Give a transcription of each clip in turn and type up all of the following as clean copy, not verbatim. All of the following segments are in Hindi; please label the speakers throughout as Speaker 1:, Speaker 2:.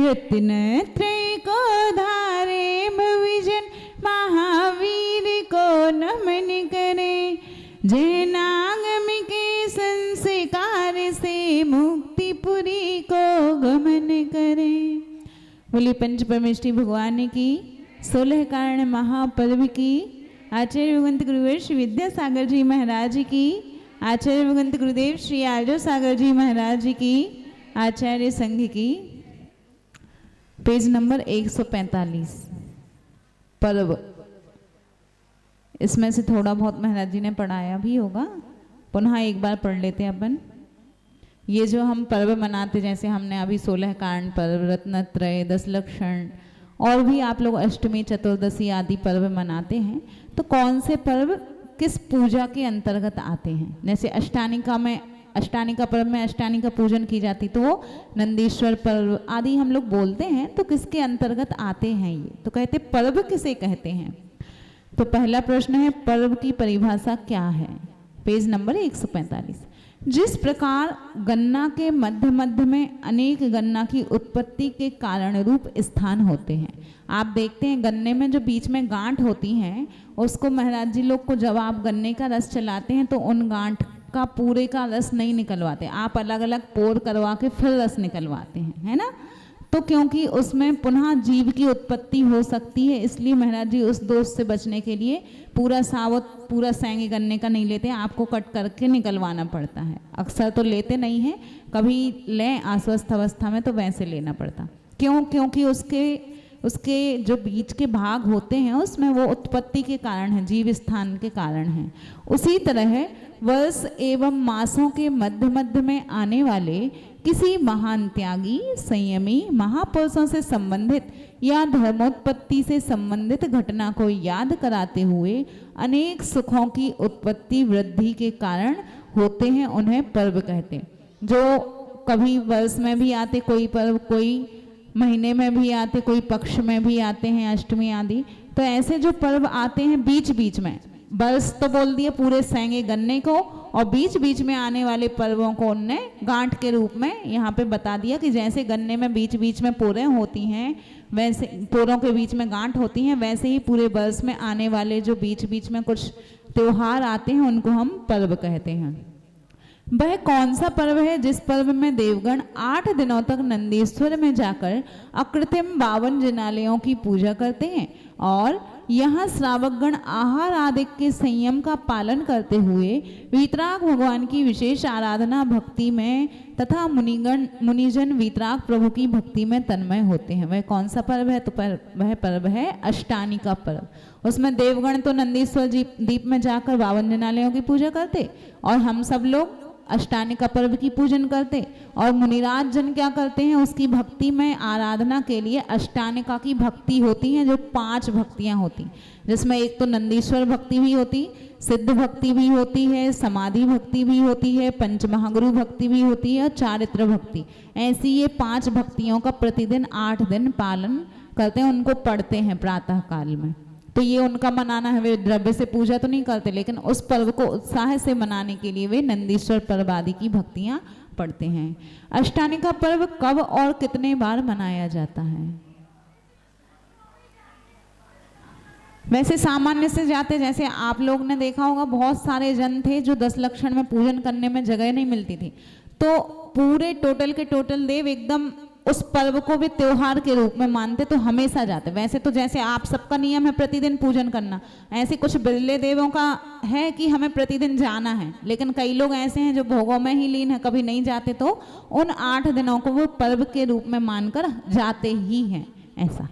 Speaker 1: यत्नत्रय को धारे भविजन महावीर को नमन करे। जैनागम के संस्कार से मुक्तिपुरी को गमन करे। बोली पंच परमेष्ठी भगवान की 16 कारण महापर्व की आचार्य भगवंत गुरुवर श्री विद्यासागर जी महाराज की, आचार्य भगवंत गुरुदेव श्री आर्य सागर जी महाराज की, आचार्य संघ की। पेज नंबर 145 पर्व। इसमें से थोड़ा बहुत महाराज जी ने पढ़ाया भी होगा, पुनः एक बार पढ़ लेते हैं अपन। ये जो हम पर्व मनाते, जैसे हमने अभी 16 कारण पर्व, रत्नत्रय, 10 लक्षण और भी आप लोग अष्टमी चतुर्दशी आदि पर्व मनाते हैं, तो कौन से पर्व किस पूजा के अंतर्गत आते हैं। जैसे अष्टानिका पर्व में अष्टानिका पूजन की जाती, तो वो नंदीश्वर पर्व आदि हम लोग बोलते हैं, तो किसके अंतर्गत आते हैं ये, तो कहते पर्व किसे कहते हैं। तो पहला प्रश्न है पर्व की परिभाषा क्या है। Page number 145। जिस प्रकार गन्ना के मध्य मध्य में अनेक गन्ना की उत्पत्ति के कारण रूप स्थान होते हैं। आप देखते हैं गन्ने में जो बीच में गांठ होती हैं, उसको महाराज जी लोग को जब आप गन्ने का रस चलाते हैं तो उन गांठ का पूरे का रस नहीं निकलवाते, आप अलग अलग पोर करवा के फिर रस निकलवाते हैं, है ना। तो क्योंकि उसमें पुनः जीव की उत्पत्ति हो सकती है, इसलिए महाराज जी उस दोष से बचने के लिए पूरा सावत पूरा सेंगे गन्ने का नहीं लेते, आपको कट करके निकलवाना पड़ता है। अक्सर तो लेते नहीं हैं, कभी लें आश्वस्त अवस्था में तो वैसे लेना पड़ता। क्यों? क्योंकि उसके जो बीच के भाग होते हैं उसमें वो उत्पत्ति के कारण है, जीव स्थान के कारण है। उसी तरह वर्ष एवं मासों के मध्य मध्य में आने वाले किसी महान त्यागी, संयमी महापुरुषों से संबंधित या धर्मोत्पत्ति से संबंधित घटना को याद कराते हुए अनेक सुखों की उत्पत्ति वृद्धि के कारण होते हैं, उन्हें पर्व कहते हैं। जो कभी वर्ष में भी आते कोई पर्व, कोई महीने में भी आते, कोई पक्ष में भी आते हैं, अष्टमी आदि। तो ऐसे जो पर्व आते हैं बीच बीच में, बरस तो बोल दिए पूरे सेंगे गन्ने को, और बीच बीच में आने वाले पर्वों को उनने गांठ के रूप में यहाँ पे बता दिया कि जैसे गन्ने में बीच बीच में पोरें होती हैं, वैसे पोरों के बीच में गांठ होती हैं, वैसे ही पूरे बरस में आने वाले जो बीच बीच में कुछ त्योहार आते हैं उनको हम पर्व कहते हैं। वह कौन सा पर्व है जिस पर्व में देवगण 8 दिनों तक नंदीश्वर में जाकर अकृत्रिम 52 जिनालयों की पूजा करते हैं और यहाँ श्रावकगण आहार आदि के संयम का पालन करते हुए वीतराग भगवान की विशेष आराधना भक्ति में तथा मुनिजन वीतराग प्रभु की भक्ति में तन्मय होते हैं। वह कौन सा पर्व है? तो वह पर्व है अष्टानिका पर्व। उसमें देवगण तो नंदीश्वर दीप में जाकर 52 जिनालयों की पूजा करते और हम सब लोग अष्टानिका पर्व की पूजन करते, और मुनिराज जन क्या करते हैं, उसकी भक्ति में आराधना के लिए अष्टानिका की भक्ति होती है, जो 5 भक्तियां होती, जिसमें एक तो नंदीश्वर भक्ति भी होती, सिद्ध भक्ति भी होती है, समाधि भक्ति भी होती है, पंचमहागुरु भक्ति भी होती है और चारित्र भक्ति। ऐसी ये 5 भक्तियों का प्रतिदिन 8 दिन पालन करते हैं, उनको पढ़ते हैं प्रातः काल में। तो ये उनका मनाना है, वे द्रव्य से पूजा तो नहीं करते, लेकिन उस पर्व को उत्साह से मनाने के लिए वे नंदीश्वर पर्व आदि की भक्तियां पढ़ते हैं। अष्टानिका पर्व कब और कितने बार मनाया जाता है? वैसे सामान्य से जाते, जैसे आप लोग ने देखा होगा बहुत सारे जन थे जो 10 लक्षण में पूजन करने में जगह नहीं मिलती थी, तो पूरे टोटल के टोटल देव एकदम उस पर्व को भी त्योहार के रूप में मानते, तो हमेशा जाते। वैसे तो जैसे आप सबका नियम है प्रतिदिन पूजन करना, ऐसे कुछ बिरले देवों का है कि हमें प्रतिदिन जाना है, लेकिन कई लोग ऐसे हैं जो भोगों में ही लीन है, कभी नहीं जाते, तो उन 8 दिनों को वो पर्व के रूप में मानकर जाते ही हैं। ऐसा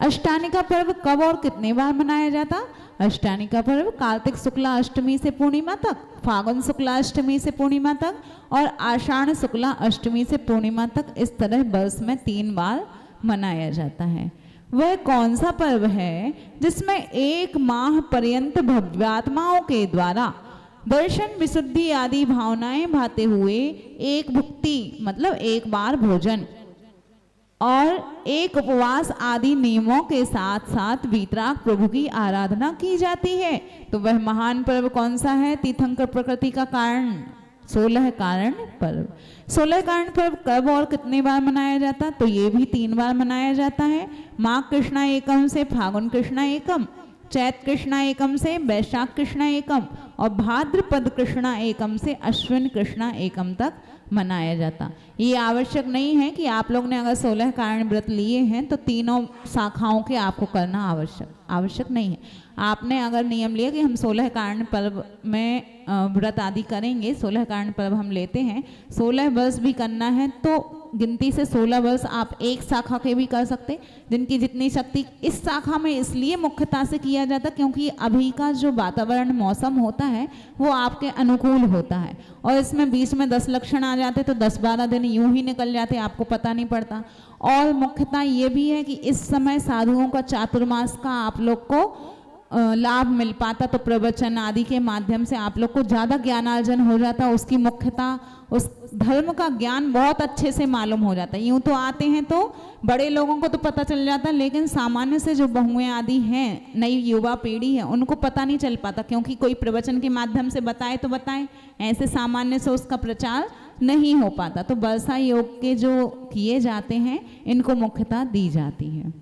Speaker 1: अष्टानिका पर्व कब और कितने बार मनाया जाता? अष्टानिका पर्व कार्तिक शुक्ला अष्टमी से पूर्णिमा तक, फागुन शुक्ला अष्टमी से पूर्णिमा तक और आषाढ़ शुक्ला अष्टमी से पूर्णिमा तक, इस तरह वर्ष में 3 बार मनाया जाता है। वह कौन सा पर्व है जिसमें 1 माह पर्यंत भव्यात्माओं के द्वारा दर्शन विशुद्धि आदि भावनाएं भाते हुए एक भुक्ति मतलब 1 बार भोजन और 1 उपवास आदि नियमों के साथ साथ वीतराग प्रभु की आराधना की जाती है? तो वह महान पर्व कौन सा है? तीर्थंकर प्रकृति का कारण 16 कारण पर्व। 16 कारण पर्व कब और कितने बार मनाया जाता? तो ये भी 3 बार मनाया जाता है। माघ कृष्णा एकम से फागुन कृष्णा एकम, चैत कृष्णा एकम से वैशाख कृष्णा एकम और भाद्रपद कृष्णा एकम से अश्विन कृष्णा एकम तक मनाया जाता। ये आवश्यक नहीं है कि आप लोग ने अगर 16 कारण व्रत लिए हैं तो तीनों शाखाओं के आपको करना आवश्यक नहीं है। आपने अगर नियम लिया कि हम 16 कारण पर्व में व्रत आदि करेंगे, 16 कारण पर्व हम लेते हैं, 16 वर्ष भी करना है तो गिनती से 16 वर्ष आप एक शाखा के भी कर सकते, जिनकी जितनी शक्ति। इस शाखा में इसलिए मुख्यता से किया जाता क्योंकि अभी का जो वातावरण मौसम होता है वो आपके अनुकूल होता है और इसमें बीच में 10 लक्षण आ जाते तो 10-12 दिन यूं ही निकल जाते, आपको पता नहीं पड़ता। और मुख्यता ये भी है कि इस समय साधुओं का चातुर्मास का आप लोग को लाभ मिल पाता, तो प्रवचन आदि के माध्यम से आप लोग को ज़्यादा ज्ञानार्जन हो जाता, उसकी मुख्यता उस धर्म का ज्ञान बहुत अच्छे से मालूम हो जाता है। यूँ तो आते हैं तो बड़े लोगों को तो पता चल जाता, लेकिन सामान्य से जो बहुएं आदि हैं, नई युवा पीढ़ी है, उनको पता नहीं चल पाता क्योंकि कोई प्रवचन के माध्यम से बताए तो बताए, ऐसे सामान्य से उसका प्रचार नहीं हो पाता। तो वर्षा योग के जो किए जाते हैं इनको मुख्यता दी जाती है।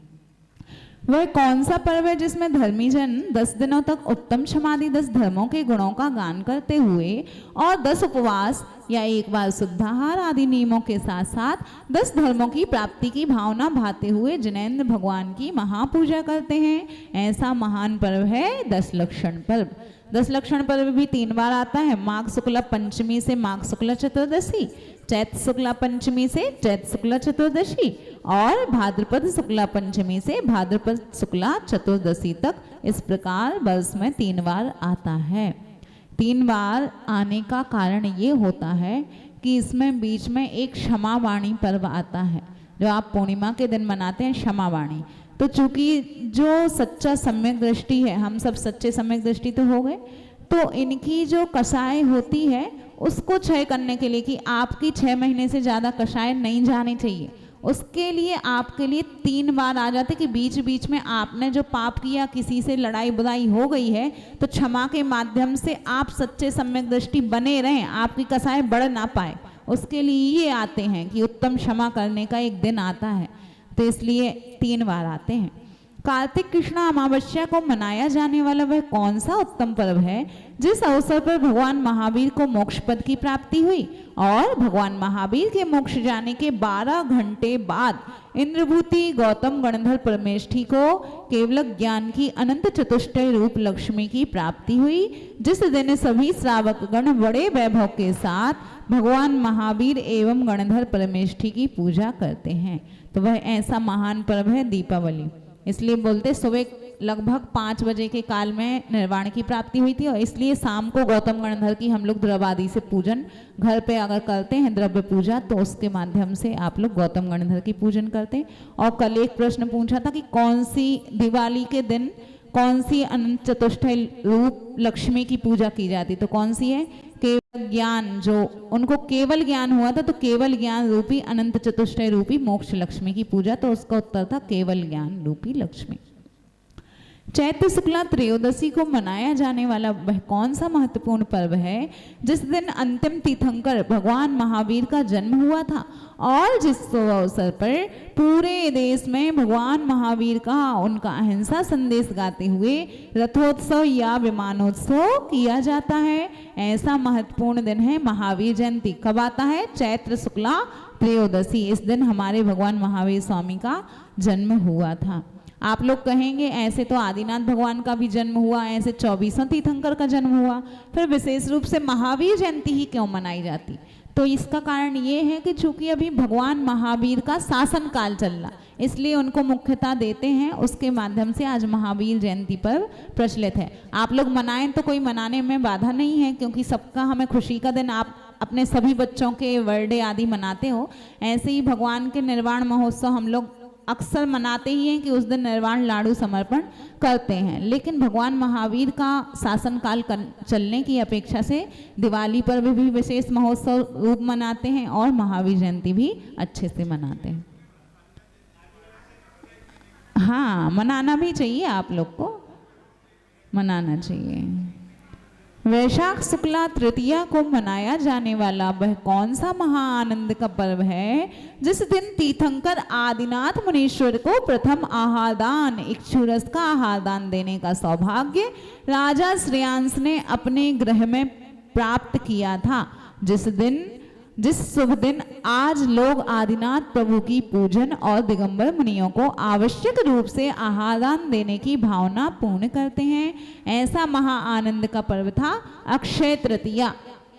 Speaker 1: वह कौन सा पर्व है जिसमें धर्मी जन 10 दिनों तक उत्तम क्षमादि 10 धर्मों के गुणों का गान करते हुए और 10 उपवास या एक बार शुद्धाहार आदि नियमों के साथ साथ 10 धर्मों की प्राप्ति की भावना भाते हुए जिनेंद्र भगवान की महापूजा करते हैं? ऐसा महान पर्व है 10 लक्षण पर्व। 10 लक्षण पर्व भी 3 बार आता है। माघ शुक्ला पंचमी से माघ शुक्ला चतुर्दशी, चैत शुक्ला पंचमी से चैत शुक्ला चतुर्दशी और भाद्रपद शुक्ला पंचमी से भाद्रपद शुक्ला चतुर्दशी तक। इस प्रकार वर्ष में 3 बार आता है। 3 बार आने का कारण ये होता है कि इसमें बीच में एक क्षमावाणी पर्व आता है जो आप पूर्णिमा के दिन मनाते हैं, क्षमावाणी। तो चूंकि जो सच्चा सम्यक दृष्टि है, हम सब सच्चे सम्यक दृष्टि तो हो गए, तो इनकी जो कषाय होती है उसको क्षय करने के लिए कि आपकी 6 महीने से ज़्यादा कषाय नहीं जानी चाहिए, उसके लिए आपके लिए 3 बार आ जाते कि बीच बीच में आपने जो पाप किया, किसी से लड़ाई बुराई हो गई है, तो क्षमा के माध्यम से आप सच्चे सम्यक दृष्टि बने रहें, आपकी कषाय बढ़ ना पाए, उसके लिए ये आते हैं कि उत्तम क्षमा करने का एक दिन आता है, तो इसलिए 3 बार आते हैं। कार्तिक कृष्ण अमावस्या को मनाया जाने वाला वह कौन सा उत्तम पर्व है जिस अवसर पर भगवान महावीर को मोक्ष पद की प्राप्ति हुई और भगवान महावीर के मोक्ष जाने के 12 घंटे बाद इंद्रभूति गौतम गणधर परमेष्ठी को केवल ज्ञान की अनंत चतुष्टय रूप लक्ष्मी की प्राप्ति हुई, जिस दिन सभी श्रावक गण बड़े वैभव के साथ भगवान महावीर एवं गणधर परमेष्ठी की पूजा करते हैं। तो वह ऐसा महान पर्व है दीपावली। इसलिए बोलते सुबह लगभग 5 बजे के काल में निर्वाण की प्राप्ति हुई थी और इसलिए शाम को गौतम गणधर की हम लोग द्रव्य आदि से पूजन घर पे अगर करते हैं, द्रव्य पूजा, तो उसके माध्यम से आप लोग गौतम गणधर की पूजन करते हैं। और कल एक प्रश्न पूछा था कि कौन सी दिवाली के दिन कौन सी अनंत चतुष्टय रूप लक्ष्मी की पूजा की जाती, तो कौन सी है? केवल ज्ञान, जो उनको केवल ज्ञान हुआ था तो केवल ज्ञान रूपी अनंत चतुष्टय रूपी मोक्ष लक्ष्मी की पूजा, तो उसका उत्तर था केवल ज्ञान रूपी लक्ष्मी। चैत्र शुक्ला त्रयोदशी को मनाया जाने वाला वह कौन सा महत्वपूर्ण पर्व है जिस दिन अंतिम तीर्थंकर भगवान महावीर का जन्म हुआ था और जिस अवसर पर पूरे देश में भगवान महावीर का उनका अहिंसा संदेश गाते हुए रथोत्सव या विमानोत्सव किया जाता है? ऐसा महत्वपूर्ण दिन है महावीर जयंती। कब आता है? चैत्र शुक्ला त्रयोदशी। इस दिन हमारे भगवान महावीर स्वामी का जन्म हुआ था। आप लोग कहेंगे ऐसे तो आदिनाथ भगवान का भी जन्म हुआ, ऐसे 24 तीर्थंकर का जन्म हुआ, फिर विशेष रूप से महावीर जयंती ही क्यों मनाई जाती? तो इसका कारण ये है कि चूंकि अभी भगवान महावीर का शासन काल चल रहा, इसलिए उनको मुख्यता देते हैं, उसके माध्यम से आज महावीर जयंती पर प्रचलित है। आप लोग मनाएं तो कोई मनाने में बाधा नहीं है, क्योंकि सबका हमें खुशी का दिन आप अपने सभी बच्चों के बर्थडे आदि मनाते हो, ऐसे ही भगवान के निर्वाण महोत्सव हम लोग अक्सर मनाते ही हैं कि उस दिन निर्वाण लाडू समर्पण करते हैं। लेकिन भगवान महावीर का शासन काल चलने की अपेक्षा से दिवाली पर भी विशेष महोत्सव रूप मनाते हैं और महावीर जयंती भी अच्छे से मनाते हैं। हाँ, मनाना भी चाहिए, आप लोग को मनाना चाहिए। वैशाख शुक्ला तृतीया को मनाया जाने वाला वह कौन सा महाआनंद का पर्व है जिस दिन तीर्थंकर आदिनाथ मुनीश्वर को प्रथम आहार दान इक्षुरस का आहार दान देने का सौभाग्य राजा श्रेयांस ने अपने गृह में प्राप्त किया था। जिस शुभ दिन आज लोग आदिनाथ प्रभु की पूजन और दिगंबर मुनियों को आवश्यक रूप से आहार दान देने की भावना पूर्ण करते हैं, ऐसा महाआनंद का पर्व था अक्षय तृतीया।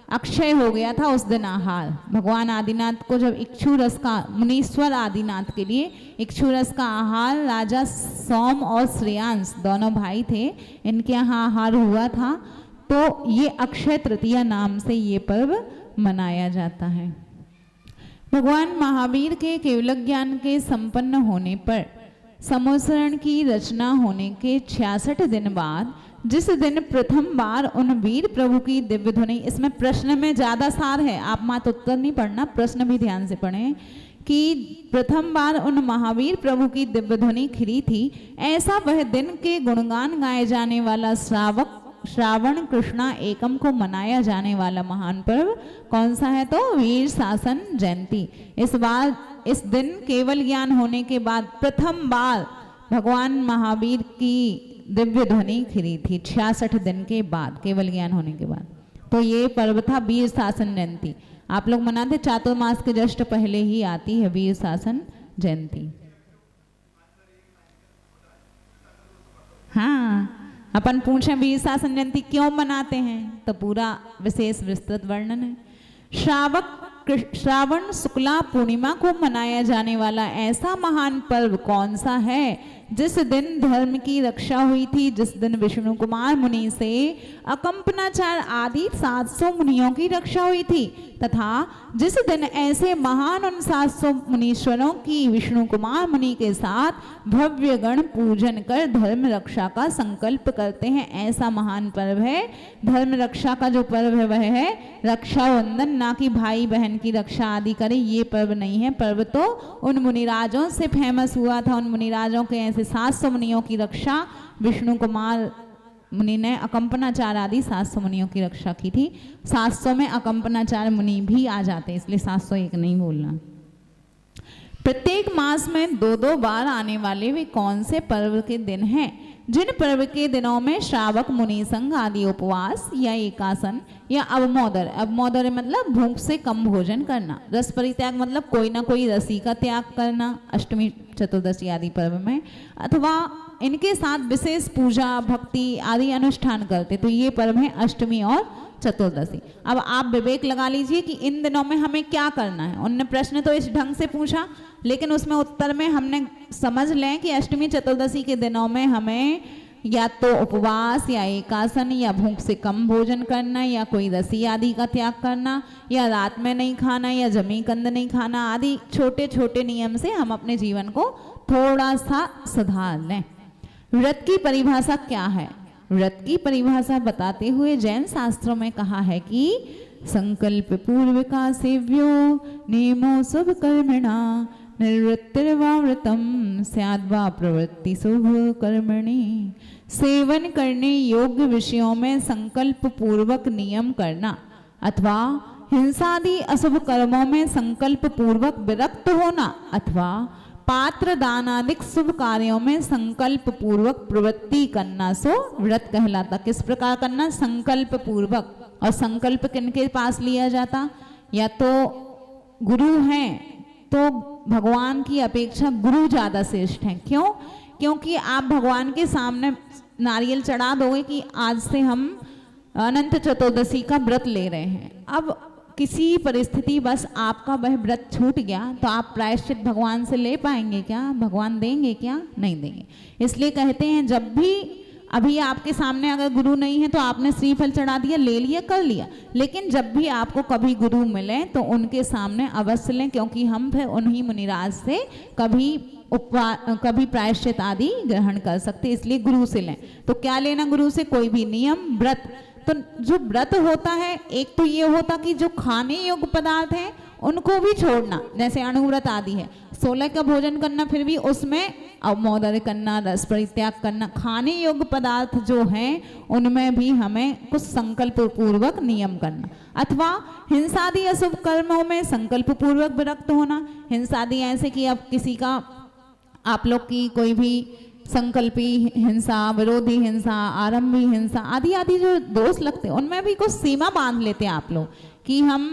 Speaker 1: अक्षय हो गया था उस दिन आहार। भगवान आदिनाथ को जब इक्षु रस का, मुनीश्वर आदिनाथ के लिए इक्षु रस का आहार राजा सोम और श्रेयांस दोनों भाई थे, इनके यहाँ आहार हुआ था, तो ये अक्षय तृतीया नाम से ये पर्व मनाया जाता है। भगवान महावीर के केवल ज्ञान के संपन्न होने पर समोसरण की रचना होने के 66 दिन बाद जिस दिन प्रथम बार उन वीर प्रभु की दिव्य ध्वनि, इसमें प्रश्न में ज्यादा सार है, आप मात्र उत्तर नहीं पढ़ना, प्रश्न भी ध्यान से पढ़ें कि प्रथम बार उन महावीर प्रभु की दिव्य ध्वनि खिली थी, ऐसा वह दिन के गुणगान गाए जाने वाला श्रावण कृष्णा एकम को मनाया जाने वाला महान पर्व कौन सा है? तो वीर शासन जयंती। इस दिन केवल ज्ञान होने के बाद प्रथम बार भगवान महावीर की दिव्य ध्वनि खिली थी, 66 दिन के बाद, केवल ज्ञान होने के बाद। तो ये पर्व था वीर शासन जयंती। आप लोग मनाते, चातुर्मास के जस्ट पहले ही आती है वीर शासन जयंती। हाँ, अपन पूछे वीर शासन जयंती क्यों मनाते हैं, तो पूरा विशेष विस्तृत वर्णन है। श्रावण शुक्ला पूर्णिमा को मनाया जाने वाला ऐसा महान पर्व कौन सा है जिस दिन धर्म की रक्षा हुई थी, जिस दिन विष्णु कुमार मुनि से अकंपनाचार आदि 700 मुनियों की रक्षा हुई थी, तथा जिस दिन ऐसे महान उन 700 मुनीश्वरों की विष्णु कुमार मुनि के साथ भव्य गण पूजन कर धर्म रक्षा का संकल्प करते हैं, ऐसा महान पर्व है। धर्म रक्षा का जो पर्व है वह है रक्षाबंधन, ना कि भाई बहन की रक्षा आदि करे, ये पर्व नहीं है। पर्व तो उन मुनिराजों से फेमस हुआ था, उन मुनिराजों के ऐसे 700 मुनियों की रक्षा विष्णु कुमार मुनि ने अकंपनाचार आदि 700 मुनियों की रक्षा की थी। 700 में अकंपनाचार मुनि भी आ जाते, इसलिए 701 नहीं बोलना। प्रत्येक मास में 2-2 बार आने वाले वे कौन से पर्व के दिन हैं जिन पर्व के दिनों में श्रावक मुनि संघ आदि उपवास या एकासन या अवमोदर मतलब भूख से कम भोजन करना, रस परित्याग मतलब कोई ना कोई रसी का त्याग करना अष्टमी चतुर्दशी आदि पर्व में, अथवा इनके साथ विशेष पूजा भक्ति आदि अनुष्ठान करते, तो ये पर्व है अष्टमी और चतुर्दशी। अब आप विवेक लगा लीजिए कि इन दिनों में हमें क्या करना है। उनने प्रश्न तो इस ढंग से पूछा, लेकिन उसमें उत्तर में हमने समझ लें कि अष्टमी चतुर्दशी के दिनों में हमें या तो उपवास या एकासन या भूख से कम भोजन करना या कोई रसी आदि का त्याग करना या रात में नहीं खाना या जमी कंद नहीं खाना आदि छोटे छोटे नियम से हम अपने जीवन को थोड़ा सा सुधार लें। व्रत की परिभाषा क्या है? व्रत की परिभाषा बताते हुए जैन शास्त्रों में कहा है कि संकल्प पूर्व का सेव्यो नियमो शुभ कर्मणा निर्वृत्तिर्वा व्रतम स्याद्वा प्रवृत्ति शुभ कर्मणि। सेवन करने योग्य विषयों में संकल्प पूर्वक नियम करना अथवा हिंसादि अशुभ कर्मों में संकल्प पूर्वक विरक्त होना अथवा पात्र दानादिक शुभ कार्यों में संकल्प पूर्वक प्रवृत्ति करना सो व्रत कहलाता। किस प्रकार करना? संकल्प पूर्वक। और संकल्प किनके पास लिया जाता? या तो गुरु हैं, तो भगवान की अपेक्षा गुरु ज्यादा श्रेष्ठ हैं। क्यों? क्योंकि आप भगवान के सामने नारियल चढ़ा दोगे कि आज से हम अनंत चतुर्दशी का व्रत ले रहे हैं। अब किसी परिस्थिति बस आपका वह व्रत छूट गया तो आप प्रायश्चित भगवान से ले पाएंगे क्या? भगवान देंगे क्या? नहीं देंगे। इसलिए कहते हैं जब भी अभी आपके सामने अगर गुरु नहीं है तो आपने श्रीफल चढ़ा दिया, ले लिया, कर लिया, लेकिन जब भी आपको कभी गुरु मिले तो उनके सामने अवश्य लें, क्योंकि हम फिर उन्हीं मुनिराज से कभी प्रायश्चित आदि ग्रहण कर सकते, इसलिए गुरु से लें। तो क्या लेना गुरु से? कोई भी नियम, व्रत। तो जो व्रत होता है, एक तो ये होता कि जो खाने योग्य पदार्थ हैं उनको भी छोड़ना, जैसे अणुव्रत आदि है, 16 का भोजन करना, फिर भी उसमें अवमोदन करना, रस परित्याग करना, खाने योग्य पदार्थ जो हैं उनमें भी हमें कुछ संकल्प पूर्वक नियम करना, अथवा हिंसादि अशुभ कर्मों में संकल्प पूर्वक विरक्त होना। हिंसादि ऐसे कि अब किसी का, आप लोग की कोई भी संकल्पी हिंसा, विरोधी हिंसा, आरंभी हिंसा आदि आदि जो दोष लगते हैं उनमें भी कुछ सीमा बांध लेते हैं आप लोग कि हम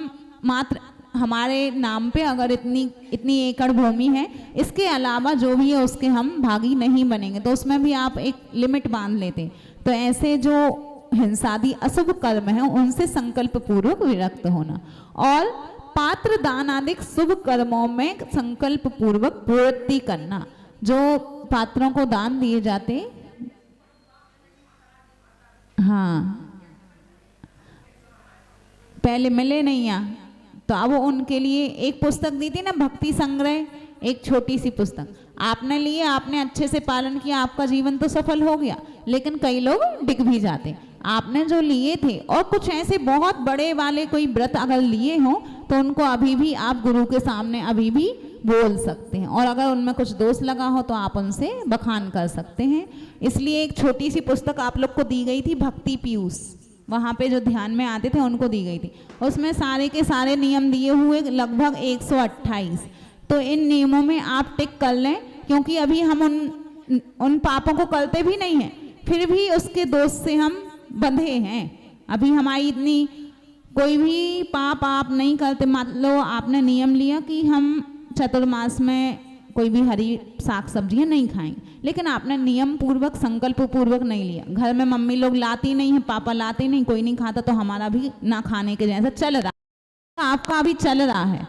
Speaker 1: मात्र हमारे नाम पे अगर इतनी एकड़ भूमि है, इसके अलावा जो भी है उसके हम भागी नहीं बनेंगे, तो उसमें भी आप एक लिमिट बांध लेते हैं। तो ऐसे जो हिंसादि अशुभ कर्म है उनसे संकल्प पूर्वक विरक्त होना, और पात्र दान आदि शुभ कर्मों में संकल्प पूर्वक प्रवृत्ति करना। जो पात्रों को दान दिए जाते, हाँ पहले मिले नहीं यहाँ, तो अब उनके लिए एक पुस्तक दी थी ना, भक्ति संग्रह, एक छोटी सी पुस्तक आपने लिए, आपने अच्छे से पालन किया, आपका जीवन तो सफल हो गया, लेकिन कई लोग डिग भी जाते। आपने जो लिए थे, और कुछ ऐसे बहुत बड़े वाले कोई व्रत अगर लिए हों तो उनको अभी भी आप गुरु के सामने अभी भी बोल सकते हैं, और अगर उनमें कुछ दोष लगा हो तो आप उनसे बखान कर सकते हैं। इसलिए एक छोटी सी पुस्तक आप लोग को दी गई थी, भक्ति पीयूष, वहाँ पे जो ध्यान में आते थे उनको दी गई थी। उसमें सारे के सारे नियम दिए हुए लगभग 128। तो इन नियमों में आप टिक कर लें, क्योंकि अभी हम उन पापों को करते भी नहीं हैं, फिर भी उसके दोष से हम बंधे हैं। अभी हमारी इतनी कोई भी पाप आप नहीं करते। मान लो आपने नियम लिया कि हम चतुर्मास में कोई भी हरी साग सब्जियां नहीं खाएंगे, लेकिन आपने नियम पूर्वक संकल्प पूर्वक नहीं लिया। घर में मम्मी लोग लाती नहीं है, पापा लाते नहीं, कोई नहीं खाता, तो हमारा भी ना खाने के जैसा चल रहा है, आपका अभी चल रहा है।